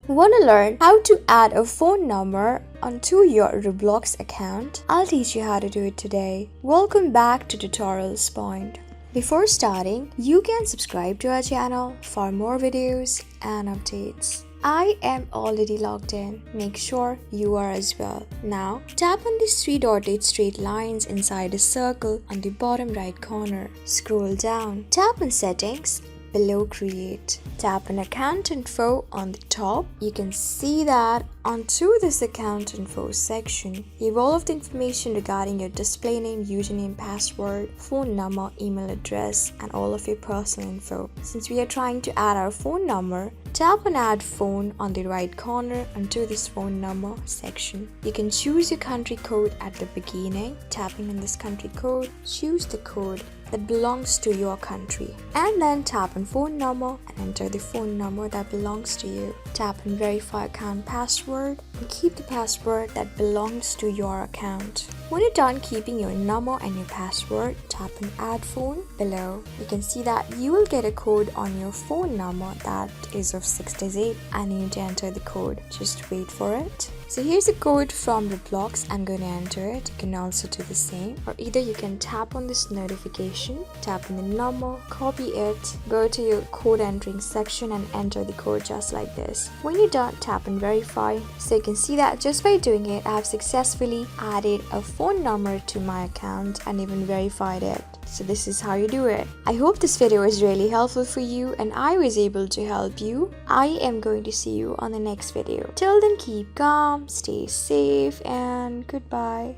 Want to learn how to add a phone number onto your Roblox account? I'll teach you how to do it today. Welcome back to Tutorials Point. Before starting, you can subscribe to our channel for more videos and updates. I am already logged in. Make sure you are as well. Now, tap on these three dotted straight lines inside a circle on the bottom right corner. Scroll down. Tap on Settings. Below Create. Tap on Account Info on the top. You can see that onto this Account Info section, you have all of the information regarding your display name, username, password, phone number, email address, and all of your personal info. Since we are trying to add our phone number, tap on Add Phone on the right corner onto this phone number section. You can choose your country code at the beginning. Tapping on this country code, choose the code that belongs to your country, and then tap on phone number and enter the phone number that belongs to you. Tap on Verify Account Password and keep the password that belongs to your account. When you're done keeping your number and your password, tap on Add Phone below. You can see that you will get a code on your phone number that is of 6 digits and you need to enter the code. Just wait for it. So here's a code from Roblox. I'm going to enter it. You can also do the same, or either you can tap on this notification, tap on the number, copy it, go to your code entering section and enter the code just like this. When you're done, tap on Verify. So you can see that just by doing it, I have successfully added a phone number to my account and even verified it. So this is how you do it. I hope this video is really helpful for you and I was able to help you. I am going to see you on the next video. Till then, keep calm, stay safe, and goodbye.